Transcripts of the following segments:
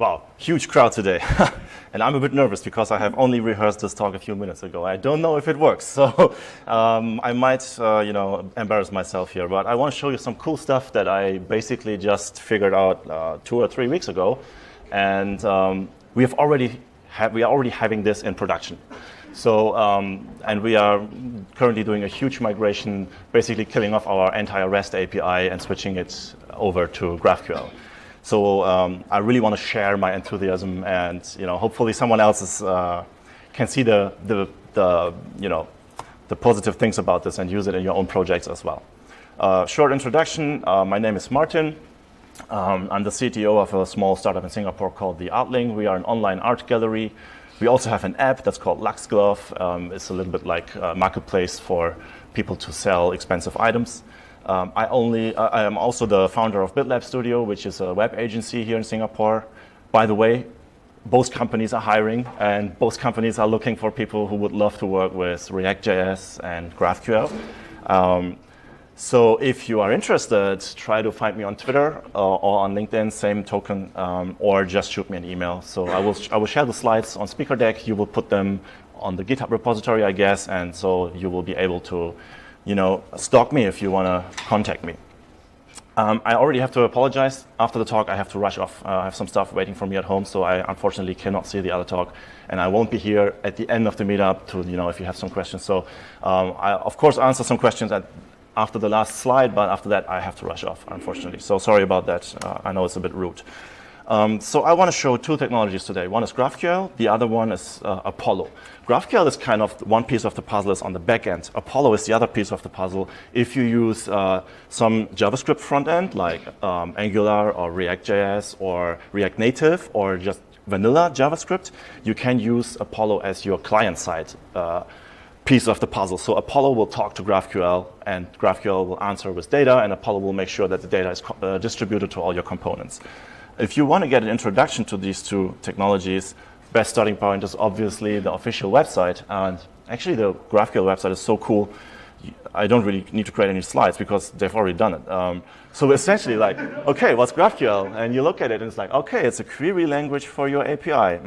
Wow, huge crowd today. And I'm a bit nervous because I have only rehearsed this talk a few minutes ago. I don't know if it works, so I might embarrass myself here. But I want to show you some cool stuff that I basically just figured out 2 or 3 weeks ago. And we are already having this in production. So, and we are currently doing a huge migration, basically killing off our entire REST API and switching it over to GraphQL. So I really want to share my enthusiasm, and hopefully someone else can see the positive things about this and use it in your own projects as well. Short introduction: my name is Martin. I'm the CTO of a small startup in Singapore called The Artling. We are an online art gallery. We also have an app that's called LuxGlove. It's a little bit like a marketplace for people to sell expensive items. I am also the founder of BitLab Studio, which is a web agency here in Singapore. By the way, both companies are hiring, and both companies are looking for people who would love to work with ReactJS and GraphQL. So if you are interested, try to find me on Twitter or on LinkedIn, same token, or just shoot me an email. So I will share the slides on SpeakerDeck. You will put them on the GitHub repository, I guess, and so you will be able to stalk me if you want to contact me. I already have to apologize. After the talk, I have to rush off. I have some stuff waiting for me at home, so I unfortunately cannot see the other talk. And I won't be here at the end of the meetup to, if you have some questions. So I, of course, answer some questions after the last slide, but after that, I have to rush off, unfortunately. So sorry about that. I know it's a bit rude. So I want to show 2 technologies today. One is GraphQL, the other one is Apollo. GraphQL is kind of one piece of the puzzle is on the back end. Apollo is the other piece of the puzzle. If you use some JavaScript front end like Angular or ReactJS or React Native or just vanilla JavaScript, you can use Apollo as your client-side piece of the puzzle. So Apollo will talk to GraphQL, and GraphQL will answer with data, and Apollo will make sure that the data is distributed to all your components. If you want to get an introduction to these 2 technologies, best starting point is obviously the official website. And actually, the GraphQL website is so cool, I don't really need to create any slides because they've already done it. So essentially, like, okay, what's GraphQL? And you look at it, and it's like, okay, it's a query language for your API.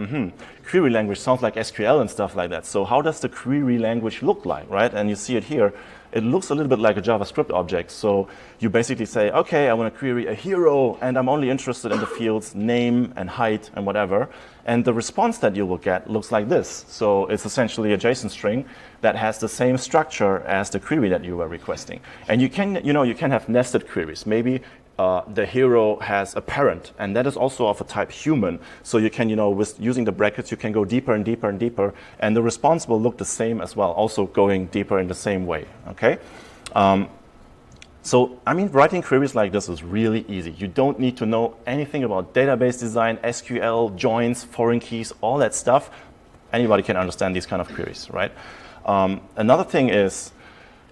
Query language sounds like SQL and stuff like that. So how does the query language look like, right? And you see it here. It looks a little bit like a JavaScript object. So you basically say, okay, I want to query a hero, and I'm only interested in the fields name and height and whatever. And the response that you will get looks like this. So it's essentially a JSON string that has the same structure as the query that you were requesting. And you can have nested queries. Maybe the hero has a parent, and that is also of a type human. So you can, with using the brackets, you can go deeper and deeper and deeper, and the response will look the same as well, also going deeper in the same way, okay? So, writing queries like this is really easy. You don't need to know anything about database design, SQL, joins, foreign keys, all that stuff. Anybody can understand these kind of queries, right? Another thing is,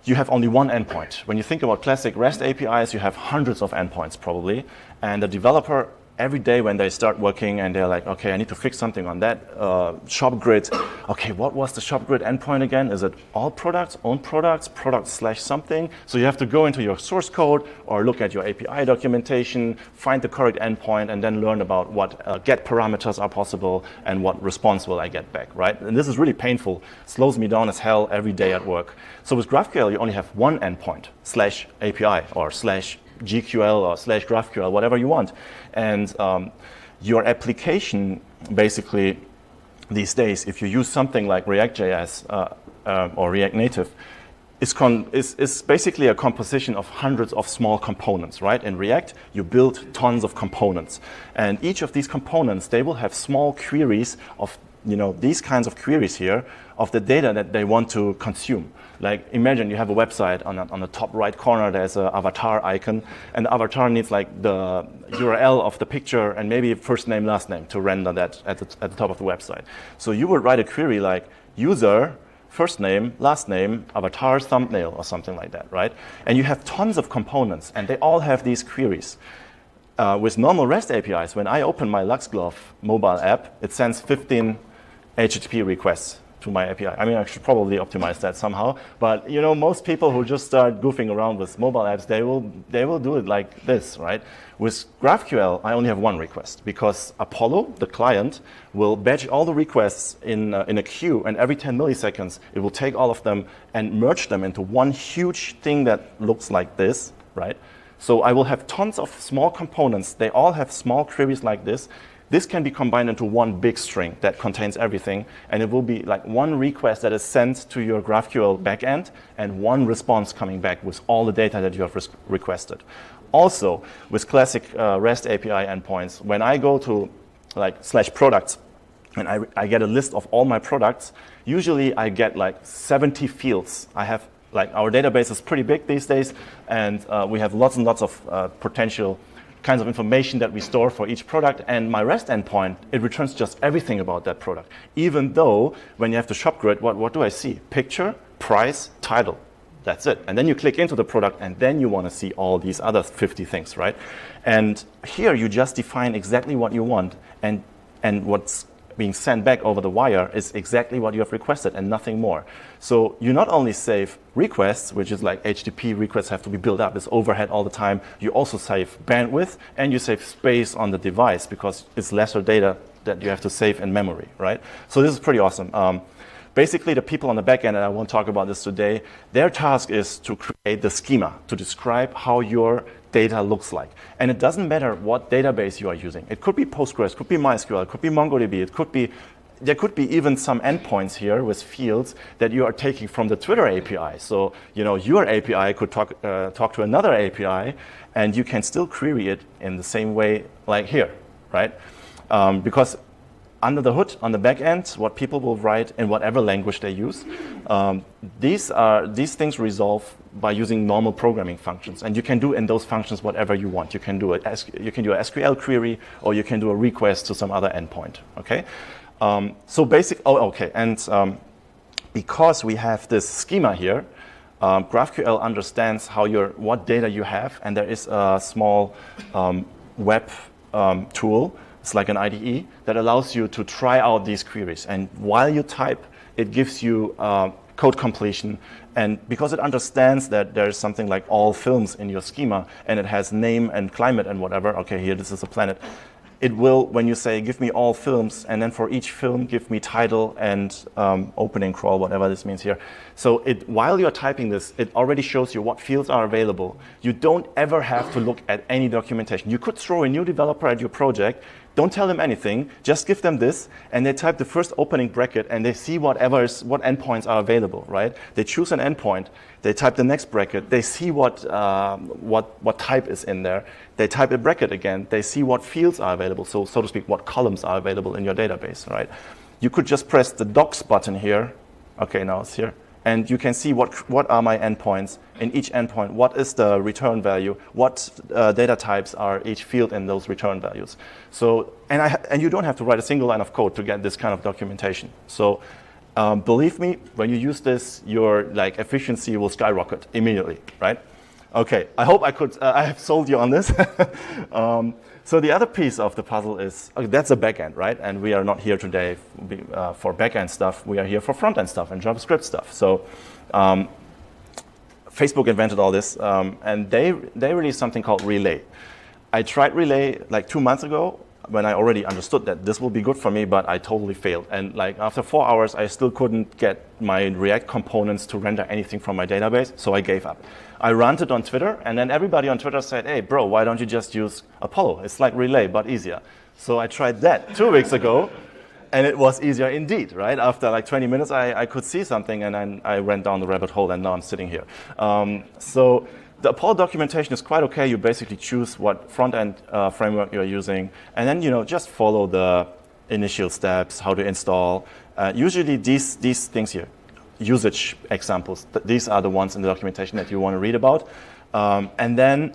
you have only one endpoint. When you think about classic REST APIs, you have hundreds of endpoints probably. And the developer, every day when they start working and they're like, okay, I need to fix something on that shop grid. Okay, what was the shop grid endpoint again? Is it all products, own products, product/something? So you have to go into your source code or look at your API documentation, find the correct endpoint, and then learn about what get parameters are possible and what response will I get back, right? And this is really painful. Slows me down as hell every day at work. So with GraphQL, you only have one endpoint, /API or /GQL or /GraphQL, whatever you want. And your application, basically, these days, if you use something like ReactJS or React Native, is basically a composition of hundreds of small components, right? In React, you build tons of components. And each of these components, they will have small queries of these kinds of queries here of the data that they want to consume. Like, imagine you have a website on the top right corner, there's an avatar icon, and the avatar needs like the URL of the picture and maybe first name, last name to render that at the top of the website. So you would write a query like user, first name, last name, avatar, thumbnail, or something like that, right? And you have tons of components, and they all have these queries. With normal REST APIs, when I open my LuxGlove mobile app, it sends 15 HTTP requests to my API. I mean, I should probably optimize that somehow. But you know, most people who just start goofing around with mobile apps, they will do it like this, right? With GraphQL, I only have one request because Apollo, the client, will batch all the requests in a queue, and every 10 milliseconds, it will take all of them and merge them into one huge thing that looks like this, right? So I will have tons of small components. They all have small queries like this. This can be combined into one big string that contains everything, and it will be like one request that is sent to your GraphQL backend and one response coming back with all the data that you have requested. Also, with classic REST API endpoints, when I go to like /products and I get a list of all my products, usually I get like 70 fields. I have like our database is pretty big these days, and we have lots and lots of potential kinds of information that we store for each product, and my REST endpoint, it returns just everything about that product. Even though when you have the shop grid, what do I see? Picture, price, title. That's it. And then you click into the product, and then you want to see all these other 50 things, right? And here you just define exactly what you want, and what's being sent back over the wire is exactly what you have requested and nothing more. So you not only save requests, which is like HTTP requests have to be built up, it's overhead all the time, you also save bandwidth and you save space on the device because it's lesser data that you have to save in memory, right? So this is pretty awesome. Basically, the people on the back end, and I won't talk about this today, their task is to create the schema, to describe how your data looks like. And it doesn't matter what database you are using. It could be Postgres, could be MySQL, it could be MongoDB, there could be even some endpoints here with fields that you are taking from the Twitter API. So, you know, your API could talk to another API, and you can still query it in the same way like here, right? Because under the hood, on the back end, what people will write in whatever language they use, these things resolve by using normal programming functions, and you can do in those functions whatever you want. You can do a SQL query, or you can do a request to some other endpoint. Okay, and because we have this schema here, GraphQL understands what data you have, and there is a small web tool. It's like an IDE that allows you to try out these queries. And while you type, it gives you code completion. And because it understands that there's something like all films in your schema, and it has name and climate and whatever, okay, here this is a planet, it will, when you say, give me all films, and then for each film, give me title and opening crawl, whatever this means here. So while you're typing this, it already shows you what fields are available. You don't ever have to look at any documentation. You could throw a new developer at your project. Don't tell them anything, just give them this, and they type the first opening bracket, and they see what endpoints are available, right? They choose an endpoint, they type the next bracket, they see what type is in there, they type a bracket again, they see what fields are available, so to speak, what columns are available in your database, right? You could just press the docs button here, okay, now it's here, and you can see what are my endpoints. In each endpoint, what is the return value? What data types are each field in those return values? So, and you don't have to write a single line of code to get this kind of documentation. So, believe me, when you use this, your efficiency will skyrocket immediately, right? Okay, I hope I have sold you on this. So the other piece of the puzzle is, that's a backend, right? And we are not here today for backend stuff. We are here for frontend stuff and JavaScript stuff. So Facebook invented all this, and they released something called Relay. I tried Relay like 2 months ago when I already understood that this will be good for me, but I totally failed. And like after 4 hours, I still couldn't get my React components to render anything from my database, so I gave up. I ranted on Twitter, and then everybody on Twitter said, hey, bro, why don't you just use Apollo? It's like Relay, but easier. So I tried that 2 weeks ago, and it was easier indeed, right? After like 20 minutes, I could see something, and then I went down the rabbit hole, and now I'm sitting here. So the Apollo documentation is quite okay. You basically choose what front-end framework you're using, and then just follow the initial steps, how to install. Usually these things here, usage examples, these are the ones in the documentation that you want to read about. And then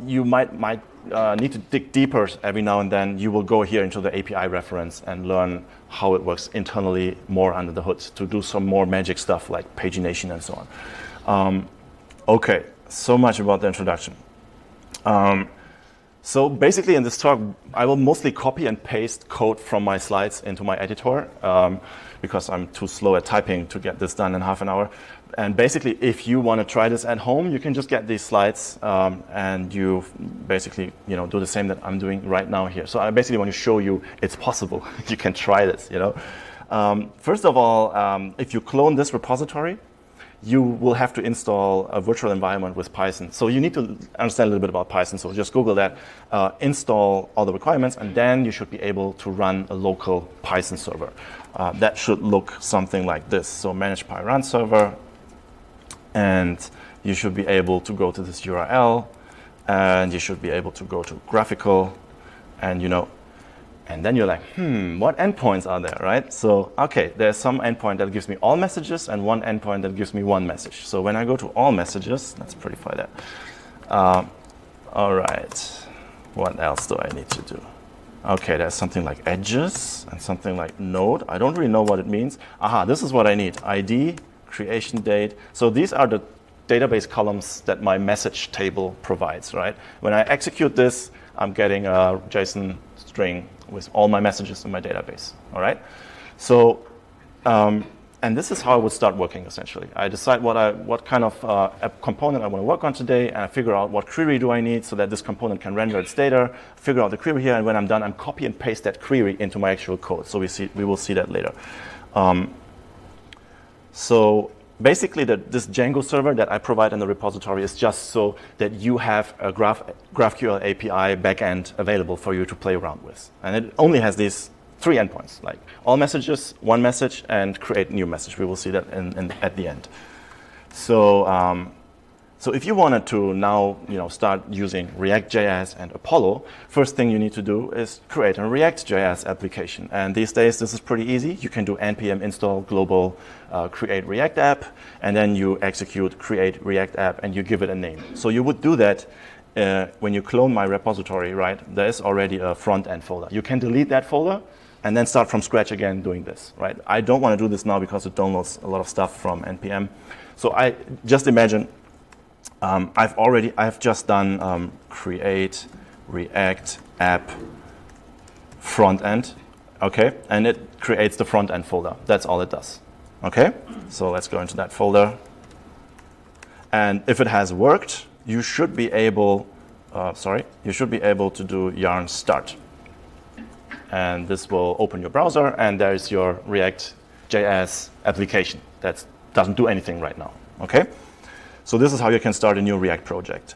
you might need to dig deeper every now and then. You will go here into the API reference and learn how it works internally more under the hood to do some more magic stuff like pagination and so on. Okay, so much about the introduction. So basically in this talk, I will mostly copy and paste code from my slides into my editor because I'm too slow at typing to get this done in half an hour. And basically, if you want to try this at home, you can just get these slides and you basically do the same that I'm doing right now here. So I basically want to show you it's possible. You can try this. First of all, if you clone this repository, you will have to install a virtual environment with Python. So you need to understand a little bit about Python. So just Google that, install all the requirements, and then you should be able to run a local Python server. That should look something like this. So manage py run server, and you should be able to go to this URL, and you should be able to go to Graphql, and then you're like, what endpoints are there, right? So, okay, there's some endpoint that gives me all messages and one endpoint that gives me one message. So when I go to all messages, let's prettify that. All right, what else do I need to do? Okay, there's something like edges and something like node. I don't really know what it means. Aha, this is what I need. ID, creation date. So these are the database columns that my message table provides, right? When I execute this, I'm getting a JSON string with all my messages in my database, all right? So, and this is how I would start working, essentially. I decide what kind of app component I want to work on today, and I figure out what query do I need so that this component can render its data, figure out the query here, and when I'm done, I'm copy and paste that query into my actual code. So we will see that later. So basically, this Django server that I provide in the repository is just so that you have a GraphQL API backend available for you to play around with. And it only has these 3 endpoints, like all messages, one message, and create new message. We will see that at the end. So, so if you wanted to now start using ReactJS and Apollo, first thing you need to do is create a ReactJS application. And these days, this is pretty easy. You can do npm install global create React app, and then you execute create React app, and you give it a name. So you would do that when you clone my repository, right? There is already a front-end folder. You can delete that folder and then start from scratch again doing this, right? I don't want to do this now because it downloads a lot of stuff from npm. So I just imagine I've just done create React app front end, okay? And it creates the front end folder. That's all it does, okay? So let's go into that folder. And if it has worked, you should be able, to do yarn start. And this will open your browser, and there's your React.js application that doesn't do anything right now, okay? So this is how you can start a new React project.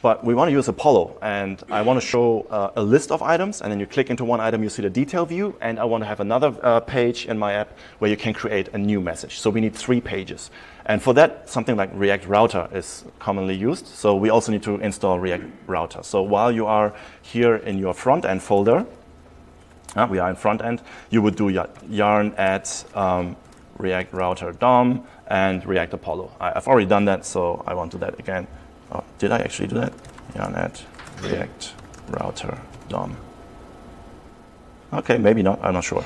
But we want to use Apollo, and I want to show a list of items, and then you click into one item, you see the detail view, and I want to have another page in my app where you can create a new message. So we need 3 pages. And for that, something like React Router is commonly used. So we also need to install React Router. So while you are here in your front-end folder, we are in front-end, you would do yarn add React Router DOM and React Apollo. I've already done that, so I won't do that again. Oh, did I actually do that? Yarn add React Router DOM. Okay, maybe not, I'm not sure.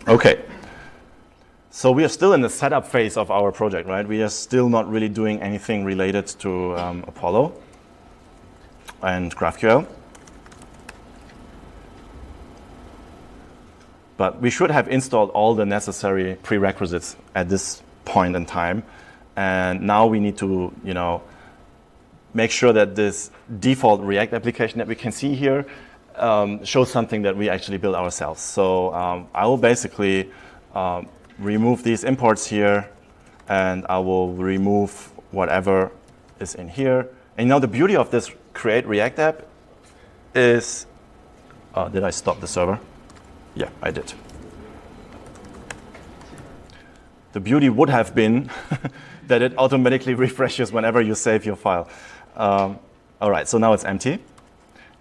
Okay, so we are still in the setup phase of our project, right? We are still not really doing anything related to Apollo and GraphQL. But we should have installed all the necessary prerequisites at this point in time. And now we need to, make sure that this default React application that we can see here shows something that we actually built ourselves. So I will basically remove these imports here, and I will remove whatever is in here. And the beauty of this create React app is, did I stop the server? Yeah, I did. The beauty would have been that it automatically refreshes whenever you save your file. All right, so now it's empty.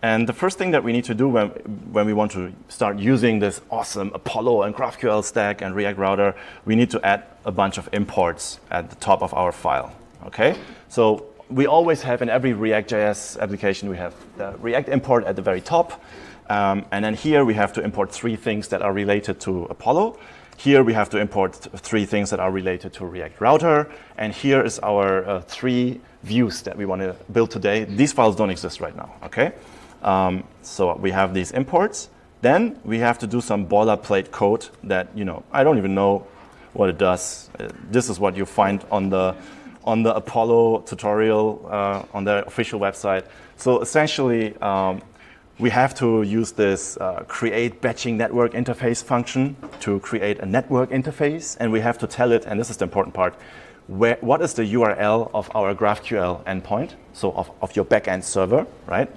And the first thing that we need to do when we want to start using this awesome Apollo and GraphQL stack and React Router, we need to add a bunch of imports at the top of our file, okay? So we always have in every React.js application, we have the React import at the very top. And then here we have to import 3 things that are related to Apollo. here we have to import 3 things that are related to React Router. And here is our 3 views that we want to build today. These files don't exist right now, okay? So we have these imports. Then we have to do some boilerplate code that, I don't even know what it does. This is what you find on the Apollo tutorial on their official website. So essentially, we have to use this create batching network interface function to create a network interface, and we have to tell it, and this is the important part, what is the URL of our GraphQL endpoint, so of your backend server, right?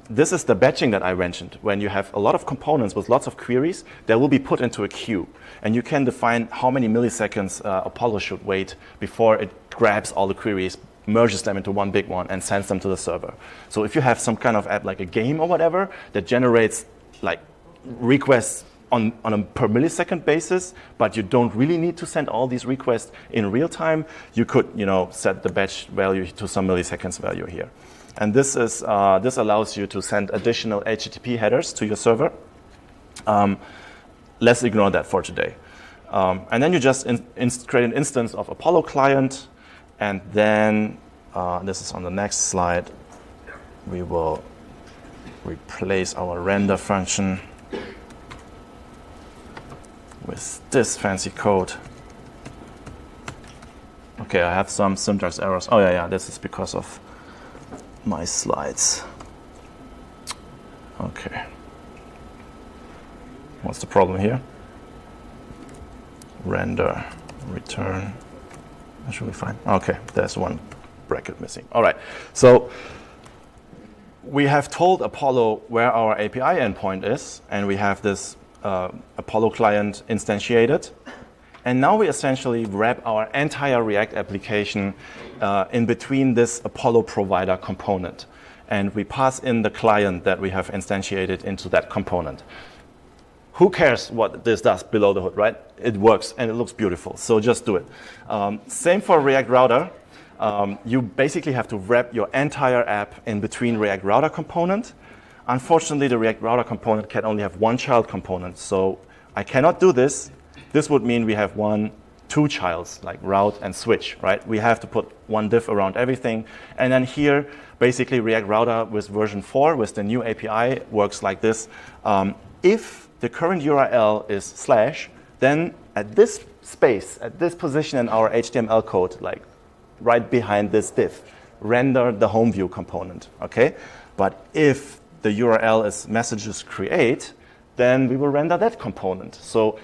This is the batching that I mentioned. When you have a lot of components with lots of queries, they will be put into a queue, and you can define how many milliseconds Apollo should wait before it grabs all the queries, merges them into one big one, and sends them to the server. So if you have some kind of app like a game or whatever that generates like requests on a per millisecond basis, but you don't really need to send all these requests in real time, you could set the batch value to some milliseconds value here. And this allows you to send additional HTTP headers to your server. Let's ignore that for today. And then you just create an instance of Apollo client. And then, this is on the next slide, we will replace our render function with this fancy code. Okay, I have some syntax errors. Oh, yeah, this is because of my slides. Okay. What's the problem here? Render, return. That should be fine. Okay, there's one bracket missing. All right, so we have told Apollo where our API endpoint is, and we have this Apollo client instantiated. And now we essentially wrap our entire React application in between this Apollo provider component. And we pass in the client that we have instantiated into that component. Who cares what this does below the hood, right? It works and it looks beautiful, so just do it. Same for React Router. You basically have to wrap your entire app in between React Router component. Unfortunately, the React Router component can only have one child component, so I cannot do this. This would mean we have 2 childs, like route and switch, right? We have to put one div around everything. And then here, basically React Router with version 4, with the new API, works like this. If the current URL is /, then at this space, at this position in our HTML code, like right behind this div, render the home view component, okay? But if the URL is messages create, then we will render that component. So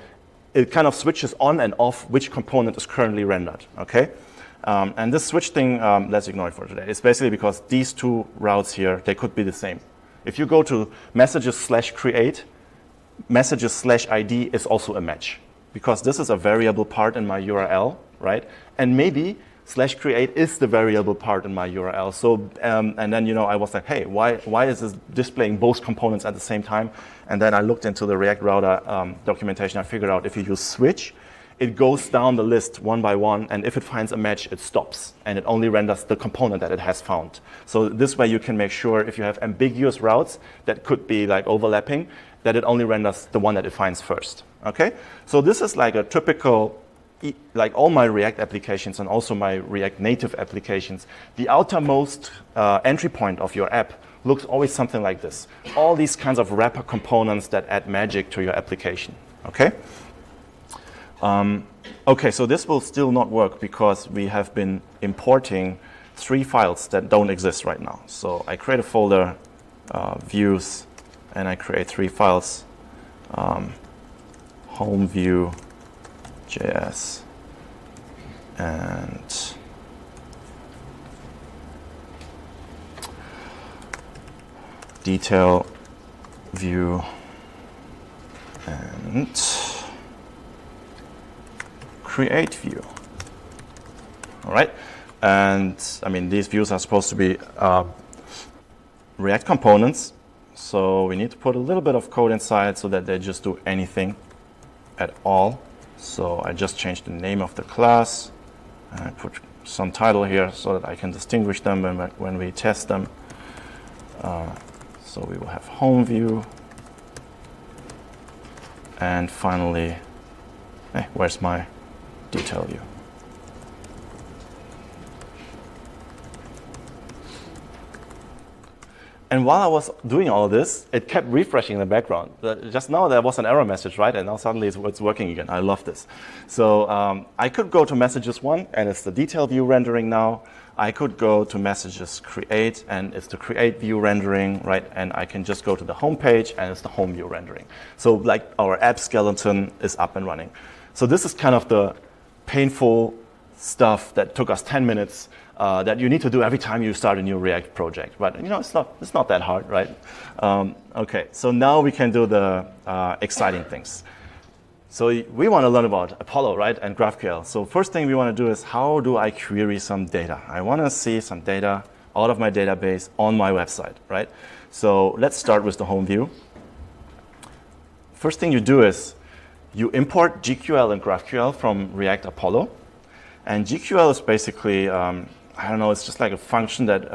it kind of switches on and off which component is currently rendered, okay? And this switch thing, let's ignore it for today. It's basically because these 2 routes here, they could be the same. If you go to messages/create, messages/ID is also a match, because this is a variable part in my URL, right? And maybe /create is the variable part in my URL. So, and then, I was like, hey, why is this displaying both components at the same time? And then I looked into the React Router documentation. I figured out if you use switch, it goes down the list one by one, and if it finds a match, it stops, and it only renders the component that it has found. So this way you can make sure if you have ambiguous routes that could be like overlapping, that it only renders the one that it finds first, okay? So this is like a typical, like all my React applications and also my React Native applications, the outermost entry point of your app looks always something like this. All these kinds of wrapper components that add magic to your application, okay? Okay, so this will still not work because we have been importing 3 files that don't exist right now. So I create a folder, views, and I create 3 files, home view, JS, and detail view, and create view. All right, and I mean these views are supposed to be React components, so we need to put a little bit of code inside so that they just do anything at all. So I just changed the name of the class, and I put some title here so that I can distinguish them when we test them. So we will have home view, and finally Hey, where's my detail view? And while I was doing all this, it kept refreshing in the background. Just now there was an error message, right? And now suddenly it's working again. I love this. So I could go to messages 1, and it's the detail view rendering now. I could go to messages create, and it's the create view rendering, right? And I can just go to the home page, and it's the home view rendering. So like our app skeleton is up and running. So this is kind of the painful stuff that took us 10 minutes that you need to do every time you start a new React project. But it's not that hard, right? Okay, so now we can do the exciting things. So we want to learn about Apollo, right, and GraphQL. So first thing we want to do is, how do I query some data? I want to see some data out of my database on my website, right? So let's start with the home view. First thing you do is you import GQL and GraphQL from React Apollo. And GQL is basically, I don't know, it's just like a function that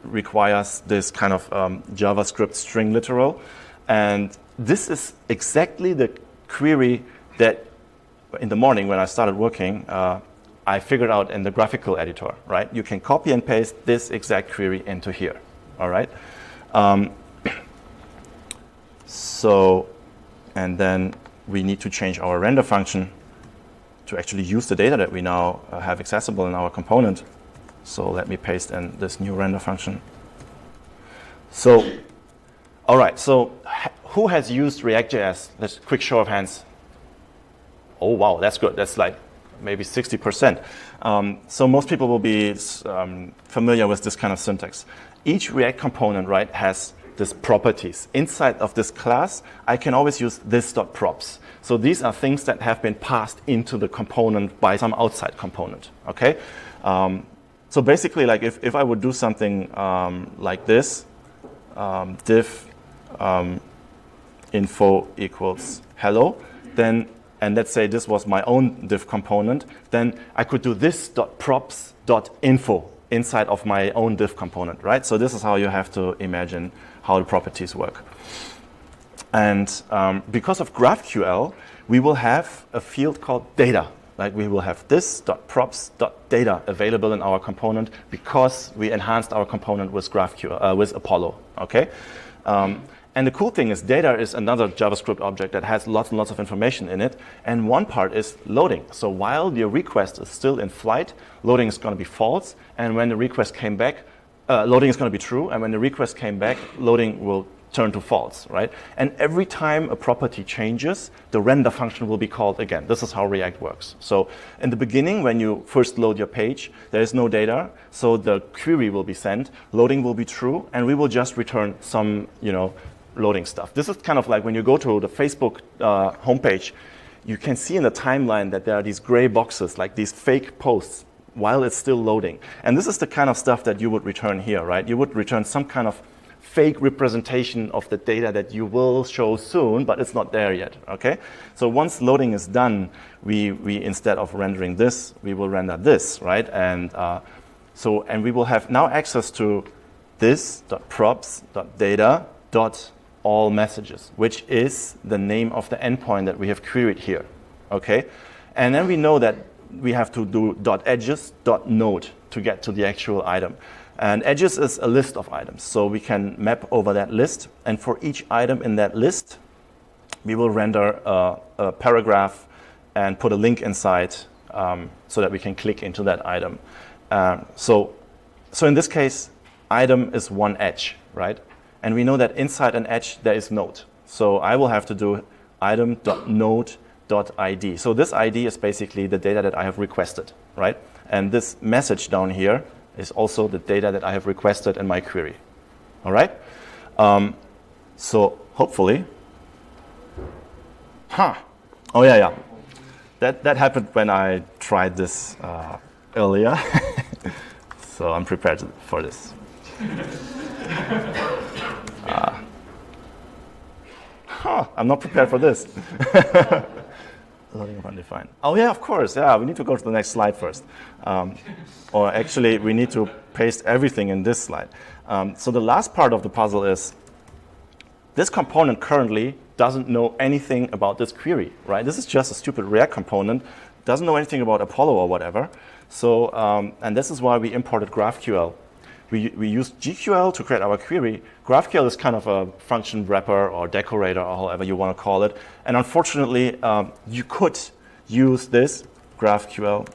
requires this kind of JavaScript string literal. And this is exactly the query that in the morning when I started working, I figured out in the graphical editor, right? You can copy and paste this exact query into here, all right? And then we need to change our render function to actually use the data that we now have accessible in our component. So let me paste in this new render function. So, all right, so who has used ReactJS? Let's quick show of hands. Oh, wow, that's good. That's like maybe 60%. So most people will be familiar with this kind of syntax. Each React component, right, has these properties. Inside of this class, I can always use this.props. So these are things that have been passed into the component by some outside component, okay? So basically, like if I would do something like this, div info equals hello, then, and let's say this was my own div component, then I could do this.props.info inside of my own div component, right? So this is how you have to imagine how the properties work. And because of GraphQL, we will have a field called data. Like we will have this.props.data available in our component because we enhanced our component with GraphQL, with Apollo, okay? And the cool thing is data is another JavaScript object that has lots and lots of information in it. And one part is loading. So while your request is still in flight, loading is going to be false. And when the request came back, loading is going to be true. And when the request came back, loading will turn to false, right? And every time a property changes, the render function will be called again. This is how React works. So in the beginning, when you first load your page, there is no data. So the query will be sent, loading will be true, and we will just return some, loading stuff. This is kind of like when you go to the Facebook homepage, you can see in the timeline that there are these gray boxes, like these fake posts, while it's still loading. And this is the kind of stuff that you would return here, right? You would return some kind of fake representation of the data that you will show soon, but it's not there yet, okay? So once loading is done, we instead of rendering this, we will render this, right? And and we will have now access to this.props.data.all messages, which is the name of the endpoint that we have queried here, okay? And then we know that we have to do .edges.node to get to the actual item. And edges is a list of items, so we can map over that list. And for each item in that list, we will render a paragraph and put a link inside so that we can click into that item. So in this case, item is one edge, right? And we know that inside an edge, there is node. So I will have to do item.node.id. So this ID is basically the data that I have requested, right? And this message down here is also the data that I have requested in my query. All right? So hopefully, oh yeah. That happened when I tried this earlier. So I'm prepared for this. I'm not prepared for this. Loading of undefined. Oh yeah, of course. Yeah, we need to go to the next slide first. Or actually, we need to paste everything in this slide. So the last part of the puzzle is this component currently doesn't know anything about this query, right? This is just a stupid React component, doesn't know anything about Apollo or whatever. So, and this is why we imported GraphQL. We used GQL to create our query. GraphQL is kind of a function wrapper or decorator or however you want to call it. And unfortunately, you could use this GraphQL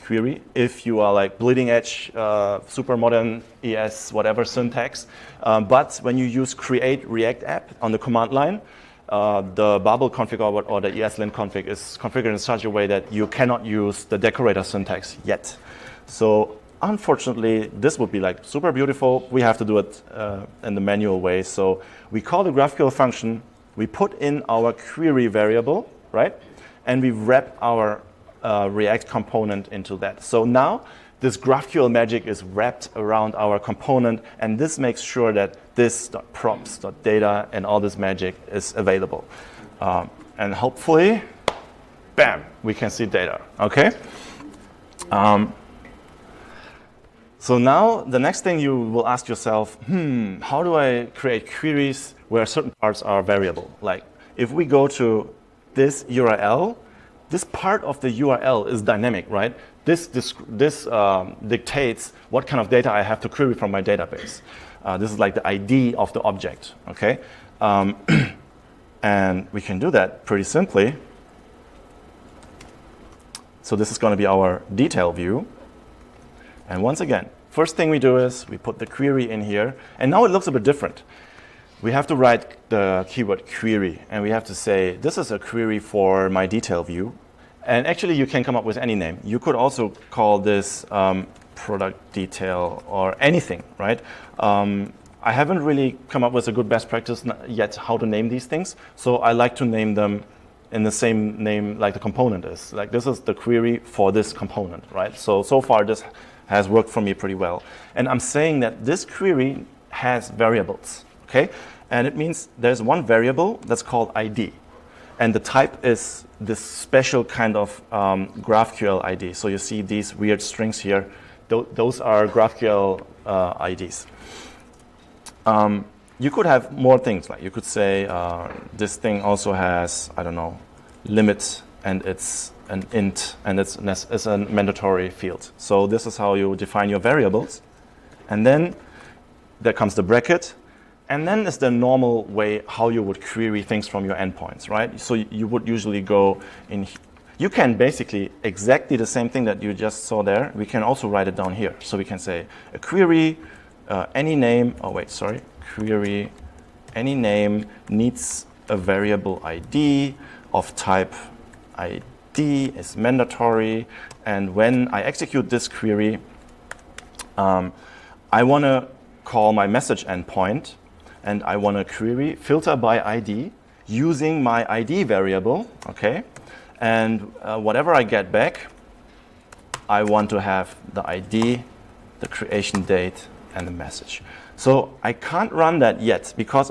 query if you are like bleeding edge, super modern ES, whatever syntax. But when you use create React app on the command line, the bubble config or the ESLint config is configured in such a way that you cannot use the decorator syntax yet. So unfortunately, this would be like super beautiful. We have to do it in the manual way. So we call the GraphQL function, we put in our query variable, right? And we wrap our React component into that. So now this GraphQL magic is wrapped around our component, and this makes sure that this .props.data and all this magic is available. And hopefully, bam, we can see data, okay? So now the next thing you will ask yourself, how do I create queries where certain parts are variable? Like if we go to this URL, this part of the URL is dynamic, right? This dictates what kind of data I have to query from my database. This is like the ID of the object, okay? And we can do that pretty simply. So this is going to be our detail view. And once again, first thing we do is we put the query in here. And now it looks a bit different. We have to write the keyword query, and we have to say, this is a query for my detail view. And actually, you can come up with any name. You could also call this product detail or anything, right? I haven't really come up with a good best practice yet how to name these things. So I like to name them in the same name like the component is. Like this is the query for this component, right? So far this has worked for me pretty well. And I'm saying that this query has variables. Okay, and it means there's one variable that's called ID, and the type is this special kind of GraphQL ID. So you see these weird strings here; those are GraphQL IDs. You could have more things, like you could say this thing also has, I don't know, limit, and it's an int, and it's a mandatory field. So this is how you define your variables, and then there comes the bracket. And then is the normal way how you would query things from your endpoints, right? So you would usually go in. You can basically exactly the same thing that you just saw there. We can also write it down here. So we can say a query, any name. Oh wait, sorry. Query, any name needs a variable ID of type ID is mandatory. And when I execute this query, I want to call my message endpoint. And I want to query filter by ID using my ID variable, okay? And whatever I get back, I want to have the ID, the creation date, and the message. So I can't run that yet because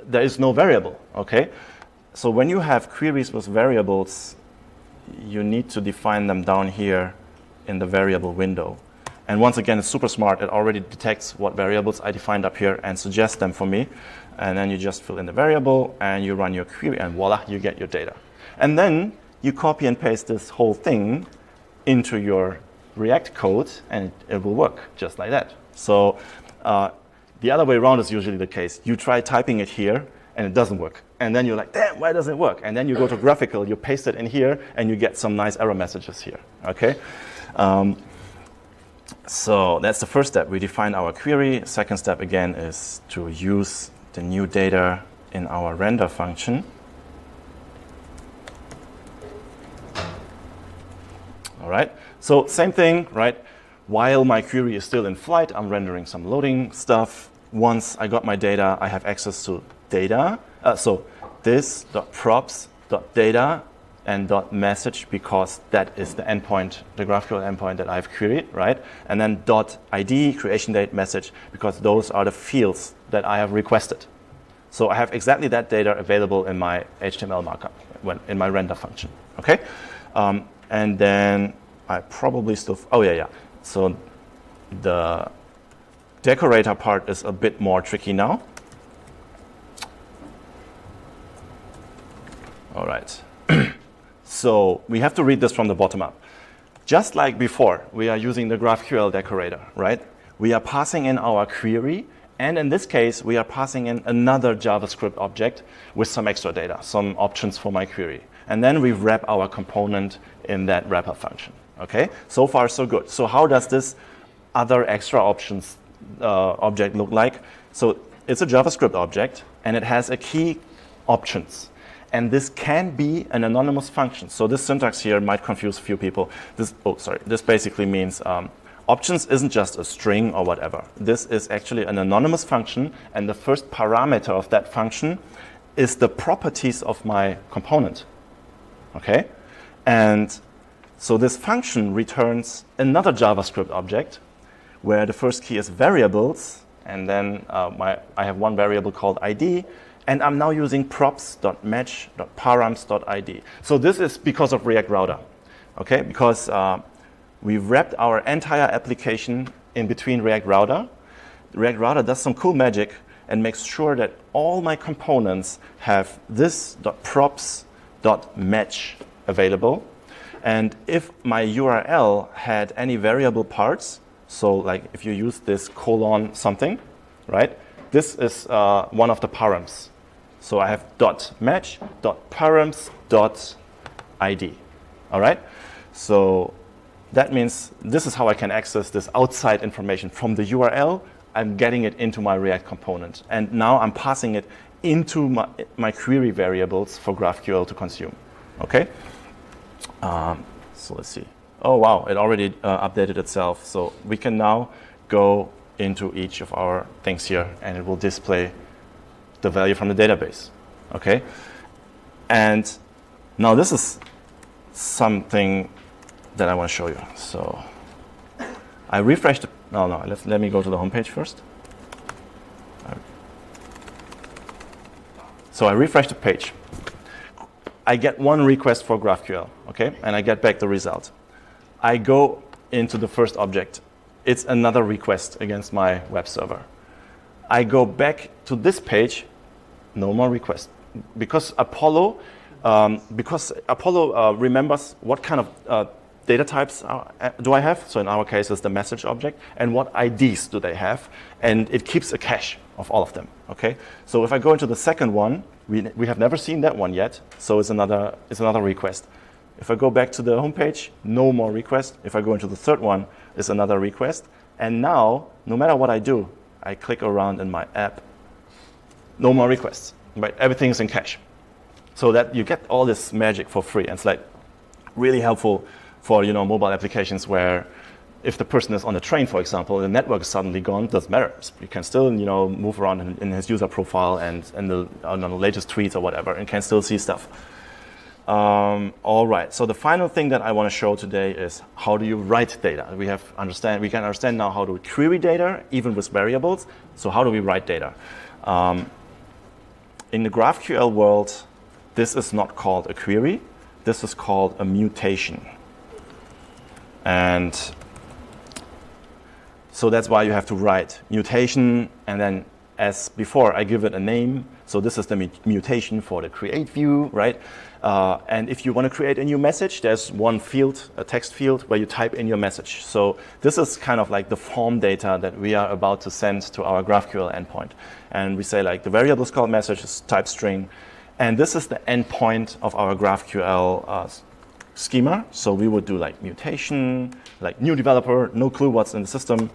there is no variable, okay? So when you have queries with variables, you need to define them down here in the variable window. And once again, it's super smart. It already detects what variables I defined up here and suggests them for me. And then you just fill in the variable and you run your query and voila, you get your data. And then you copy and paste this whole thing into your React code and it will work just like that. So the other way around is usually the case. You try typing it here and it doesn't work. And then you're like, damn, why doesn't it work? And then you go to Graphql, you paste it in here and you get some nice error messages here, okay? So that's the first step. We define our query. Second step, again, is to use the new data in our render function. All right. So same thing, right? While my query is still in flight, I'm rendering some loading stuff. Once I got my data, I have access to data. So this .props.data and .message, because that is the endpoint, the GraphQL endpoint that I've queried, right? And then .id, creation date, message, because those are the fields that I have requested. So I have exactly that data available in my HTML markup, in my render function, okay? And then I probably still, So the decorator part is a bit more tricky now. All right. So we have to read this from the bottom up. Just like before, we are using the GraphQL decorator, right? We are passing in our query, and in this case, we are passing in another JavaScript object with some extra data, some options for my query. And then we wrap our component in that wrapper function, okay? So far, so good. So how does this other extra options object look like? So it's a JavaScript object, and it has a key options. And this can be an anonymous function. So this syntax here might confuse a few people. This basically means options isn't just a string or whatever. This is actually an anonymous function, and the first parameter of that function is the properties of my component, okay? And so this function returns another JavaScript object where the first key is variables, and then I have one variable called ID, and I'm now using props.match.params.id. So this is because of React Router, okay? Because we wrapped our entire application in between React Router. React Router does some cool magic and makes sure that all my components have this .props.match available. And if my URL had any variable parts, so like if you use this colon something, right? This is one of the params. So I have .match.params.id, all right? So that means this is how I can access this outside information. From the URL, I'm getting it into my React component. And now I'm passing it into my query variables for GraphQL to consume, okay? So let's see. Oh, wow, it already updated itself. So we can now go into each of our things here, and it will display the value from the database, okay? And now this is something that I want to show you. So I refreshed, let me go to the homepage first. So I refresh the page. I get one request for GraphQL, okay? And I get back the result. I go into the first object. It's another request against my web server. I go back to this page, no more requests. Because Apollo remembers what kind of data types do I have. So in our case, it's the message object. And what IDs do they have? And it keeps a cache of all of them, okay? So if I go into the second one, we have never seen that one yet. So it's another request. If I go back to the homepage, no more requests. If I go into the third one, it's another request. And now, no matter what I do, I click around in my app, no more requests, right? Everything's in cache. So that you get all this magic for free. And it's like really helpful for mobile applications where if the person is on a train, for example, the network is suddenly gone, doesn't matter. You can still move around in his user profile and on the latest tweets or whatever, and can still see stuff. All right. So the final thing that I want to show today is how do you write data? We can understand now how to query data, even with variables. So how do we write data? In the GraphQL world, this is not called a query. This is called a mutation. And so that's why you have to write mutation, and then as before, I give it a name. So this is the mutation for the create view, right? And if you want to create a new message, there's one field, a text field, where you type in your message. So this is kind of like the form data that we are about to send to our GraphQL endpoint. And we say like the variable is called message is type string. And this is the endpoint of our GraphQL schema. So we would do like mutation, like new developer, no clue what's in the system,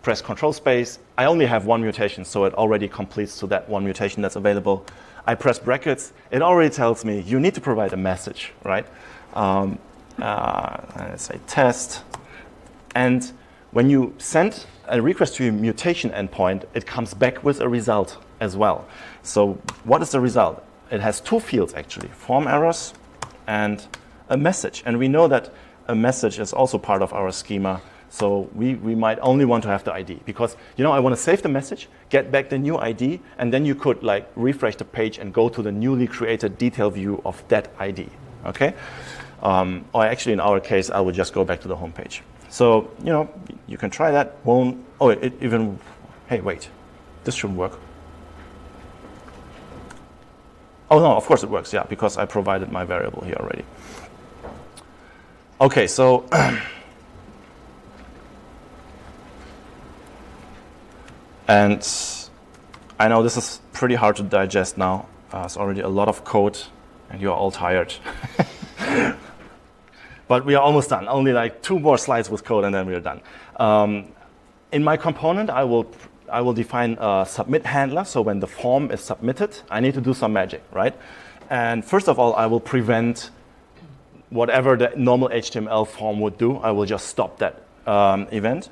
press control space. I only have one mutation, so it already completes to that one mutation that's available. I press brackets. It already tells me you need to provide a message, right? Let's say test. And when you send a request to your mutation endpoint, it comes back with a result as well. So what is the result? It has two fields, actually, form errors and a message. And we know that a message is also part of our schema. So we might only want to have the ID because, I want to save the message, get back the new ID, and then you could like refresh the page and go to the newly created detail view of that ID, okay? Or actually, in our case, I would just go back to the home page. So, you can try that. Hey, wait, this shouldn't work. Oh no, of course it works, yeah, because I provided my variable here already. Okay, so and I know this is pretty hard to digest now. It's already a lot of code, and you're all tired. But we are almost done. Only like 2 more slides with code, and then we are done. In my component, I will define a submit handler. So when the form is submitted, I need to do some magic, right? And first of all, I will prevent whatever the normal HTML form would do. I will just stop that event.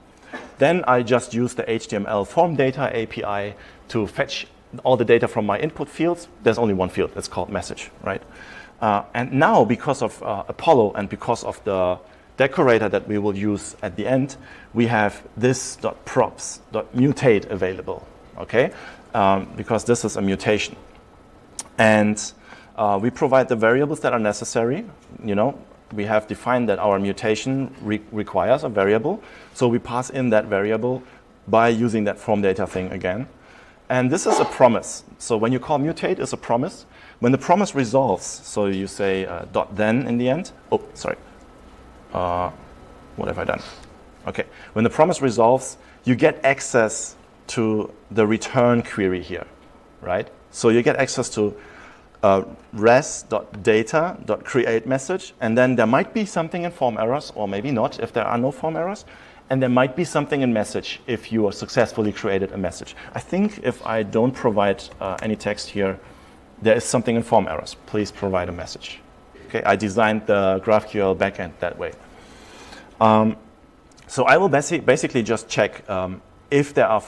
Then I just use the HTML form data API to fetch all the data from my input fields. There's only one field. It's called message, right? And now, because of Apollo and because of the decorator that we will use at the end, we have this .props.mutate available, okay? Because this is a mutation. And we provide the variables that are necessary. You know, we have defined that our mutation requires a variable. So we pass in that variable by using that form data thing again. And this is a promise. So when you call mutate, it's a promise. When the promise resolves, so you say .then in the end. Oh, sorry. What have I done? Okay. When the promise resolves, you get access to the return query here, right? So you get access to res.data.createMessage, and then there might be something in form errors, or maybe not if there are no form errors. And there might be something in message if you successfully created a message. I think if I don't provide any text here, there is something in form errors. Please provide a message. Okay, I designed the GraphQL backend that way. So I will basically just check if there are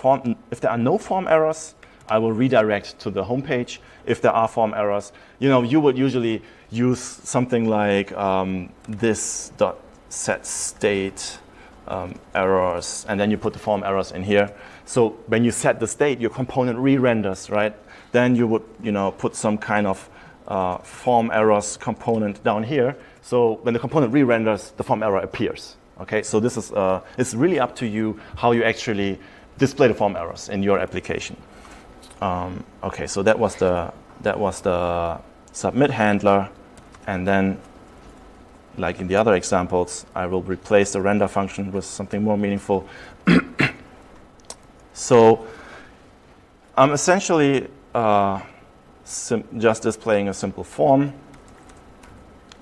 no form errors, I will redirect to the home page. If there are form errors, you know, you would usually use something like this.setState errors, and then you put the form errors in here. So when you set the state, your component re-renders, right? Then you would, you know, put some kind of form errors component down here. So when the component re-renders, the form error appears. Okay, so this is it's really up to you how you actually display the form errors in your application. Okay, so that was the submit handler, and then, like in the other examples, I will replace the render function with something more meaningful. So I'm essentially just displaying a simple form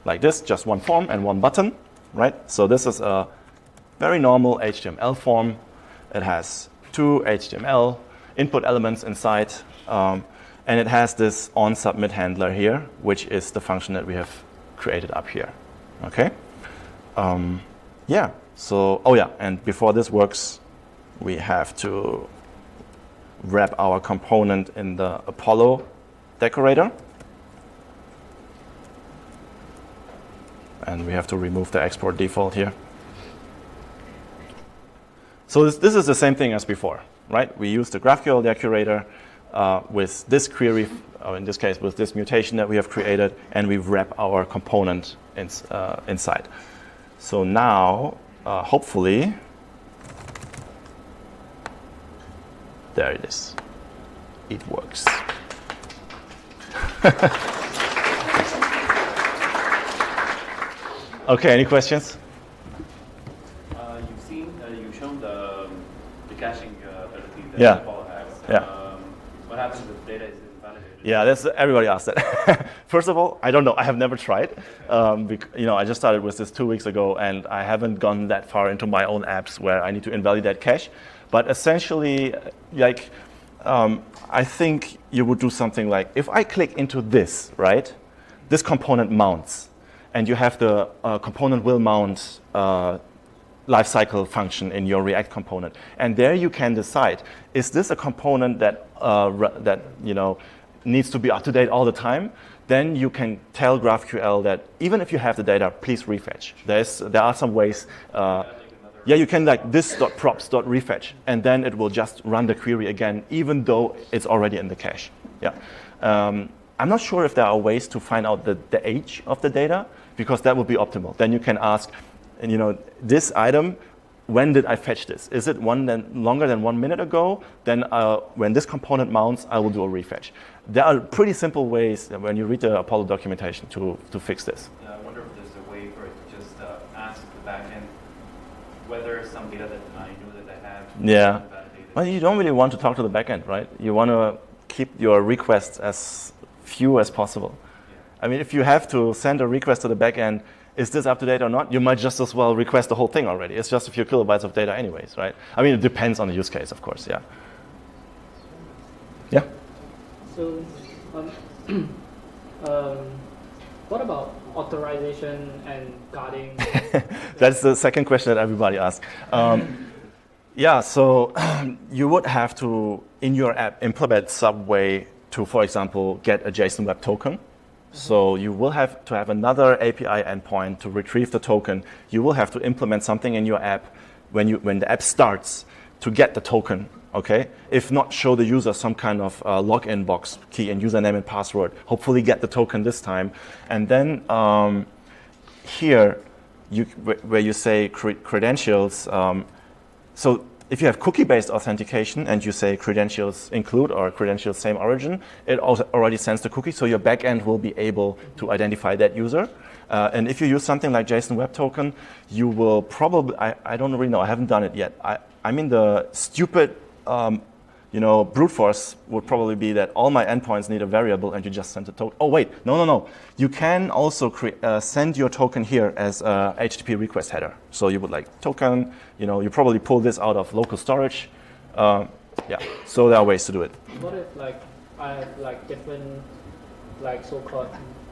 like this, just one form and one button, right? So this is a very normal HTML form. It has 2 HTML input elements inside, and it has this onSubmit handler here, which is the function that we have created up here. Okay. Yeah. So, oh yeah, and before this works, we have to wrap our component in the Apollo decorator. And we have to remove the export default here. So this is the same thing as before, right? We use the GraphQL decorator with this query, in this case with this mutation that we have created, and we wrap our component inside. So now, hopefully, there it is. It works. Okay, any questions? You've shown the caching ability that Yeah. Apollo has. Yeah. What happens if data is invalidated? Yeah, everybody asks that. First of all, I don't know. I have never tried. I just started with this 2 weeks ago, and I haven't gone that far into my own apps where I need to invalidate cache. But essentially, I think you would do something like, if I click into this, right, this component mounts, and you have the component will mount lifecycle function in your React component, and there you can decide: is this a component that needs to be up to date all the time? Then you can tell GraphQL that even if you have the data, please refetch. There are some ways. Yeah, you can like this.props.refetch, and then it will just run the query again, even though it's already in the cache. Yeah. I'm not sure if there are ways to find out the age of the data, because that would be optimal. Then you can ask, this item, when did I fetch this? Is it longer than 1 minute ago? Then when this component mounts, I will do a refetch. There are pretty simple ways when you read the Apollo documentation to fix this. I wonder if there's a way for it to just ask the backend whether some data that I know that I have Yeah. is validated. Well, you don't really want to talk to the backend, right? You want to keep your requests as few as possible. Yeah. I mean, if you have to send a request to the backend, is this up to date or not? You might just as well request the whole thing already. It's just a few kilobytes of data anyways, right? I mean, it depends on the use case, of course, yeah. Yeah? So, what about authorization and guarding? That's the second question that everybody asks. Yeah, so you would have to, in your app, implement some way to, for example, get a JSON Web Token. So you will have to have another API endpoint to retrieve the token. You will have to implement something in your app when the app starts to get the token, okay? If not, show the user some kind of login box key and username and password. Hopefully get the token this time. And then here, where you say credentials, so if you have cookie-based authentication and you say credentials include or credentials same origin, it also already sends the cookie, so your backend will be able to identify that user. And if you use something like JSON Web Token, you will probably, I don't really know, I haven't done it yet. I mean, the stupid brute force would probably be that all my endpoints need a variable and you just send a token. Oh, wait, no. You can also send your token here as a HTTP request header. So you would like token, you probably pull this out of local storage. Yeah, so there are ways to do it. What if I have different so-called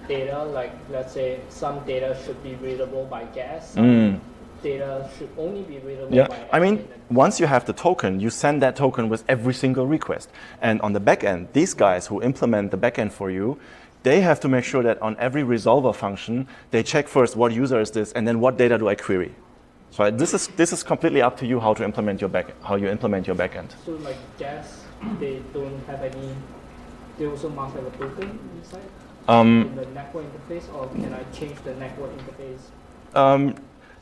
data, let's say some data should be readable by guess, some data should only be readable by I mean, once you have the token, you send that token with every single request. And on the back end, these guys who implement the back end for you, they have to make sure that on every resolver function, they check first what user is this, and then what data do I query. So this is completely up to you how you implement your backend. So guess they don't have any. They also must have a token inside in the network interface, or can I change the network interface?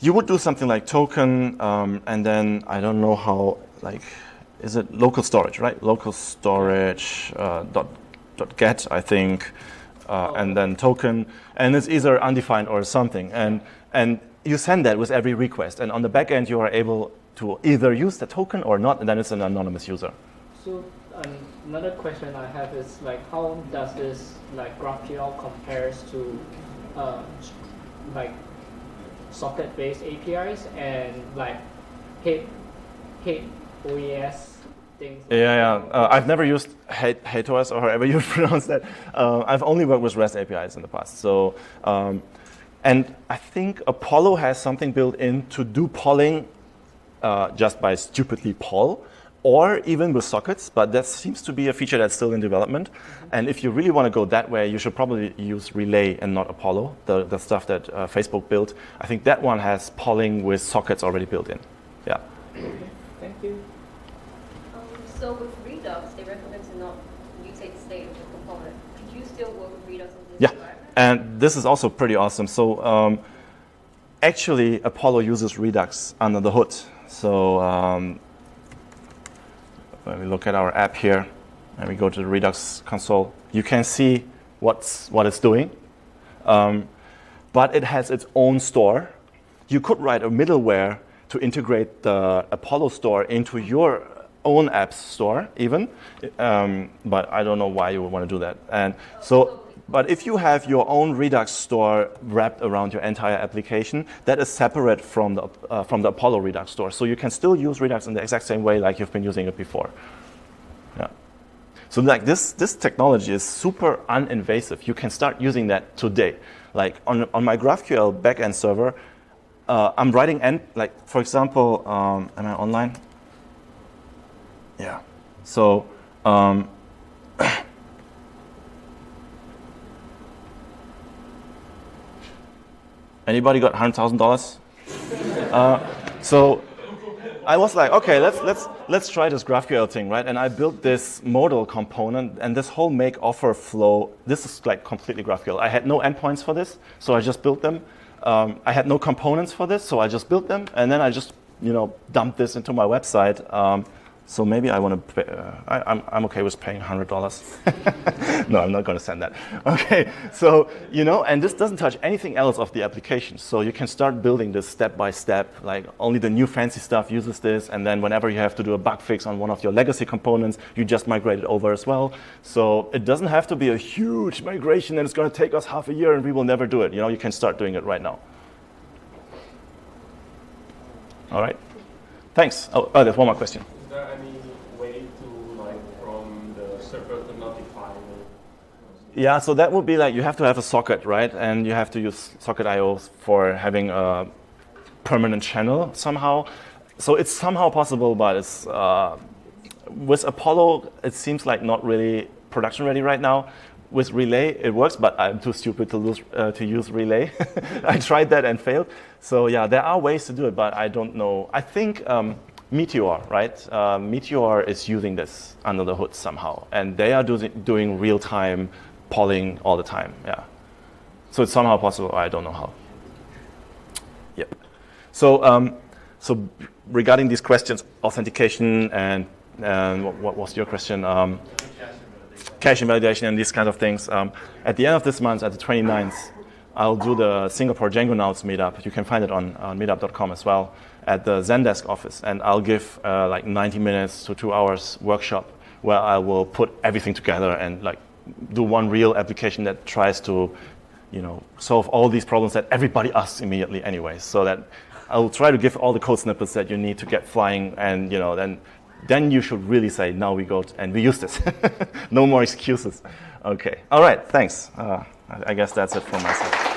You would do something like token, and then I don't know how, is it local storage, right? Local storage dot get, I think, and then token, and it's either undefined or something, and you send that with every request, and on the back end you are able to either use the token or not, and then it's an anonymous user. So another question I have is how does this GraphQL compares to socket-based APIs and hate OES things? I've never used HateOS or however you pronounce that. I've only worked with REST APIs in the past. So, and I think Apollo has something built in to do polling just by stupidly poll, or even with sockets, but that seems to be a feature that's still in development. And if you really want to go that way, you should probably use Relay and not Apollo, the stuff that Facebook built. I think that one has polling with sockets already built in. Yeah. Okay, thank you. So with Redux, they recommend to not mutate the state of the component. Could you still work with Redux in this environment? And this is also pretty awesome. So actually, Apollo uses Redux under the hood. So when we look at our app here, and we go to the Redux console, you can see what it's doing. But it has its own store. You could write a middleware to integrate the Apollo store into your own app store even, but I don't know why you would want to do that. And so, but if you have your own Redux store wrapped around your entire application, that is separate from the Apollo Redux store. So you can still use Redux in the exact same way like you've been using it before. Yeah. So this technology is super uninvasive. You can start using that today. Like on my GraphQL backend server, I'm writing for example, am I online? Yeah. So anybody got $100,000? So I was like, okay, let's try this GraphQL thing, right? And I built this modal component, and this whole make offer flow. This is completely GraphQL. I had no endpoints for this, so I just built them. I had no components for this, so I just built them, and then I just dump this into my website. So maybe I want to pay, I'm okay with paying $100. No, I'm not going to send that. Okay, so, and this doesn't touch anything else of the application. So you can start building this step by step, like only the new fancy stuff uses this, and then whenever you have to do a bug fix on one of your legacy components, you just migrate it over as well. So it doesn't have to be a huge migration and it's going to take us half a year and we will never do it. You can start doing it right now. All right, thanks. Oh, there's one more question. Is there any way to, from the server to notify? Yeah, so that would be you have to have a socket, right? And you have to use socket IO for having a permanent channel somehow. So it's somehow possible, but it's with Apollo, it seems like not really production ready right now. With Relay, it works, but I'm too stupid to use Relay. I tried that and failed. So yeah, there are ways to do it, but I don't know. I think Meteor, right? Meteor is using this under the hood somehow, and they are doing real-time polling all the time. Yeah, so it's somehow possible. I don't know how. Yep. So so regarding these questions, authentication and what was your question? Cache invalidation and these kind of things. At the end of this month, at the 29th, I'll do the Singapore Django Nodes meetup. You can find it on meetup.com as well, at the Zendesk office. And I'll give 90 minutes to 2 hours workshop where I will put everything together and do one real application that tries to solve all these problems that everybody asks immediately anyway. So that I'll try to give all the code snippets that you need to get flying, and then you should really say, now we go and we use this. No more excuses. Okay. All right. Thanks. I guess that's it from my side.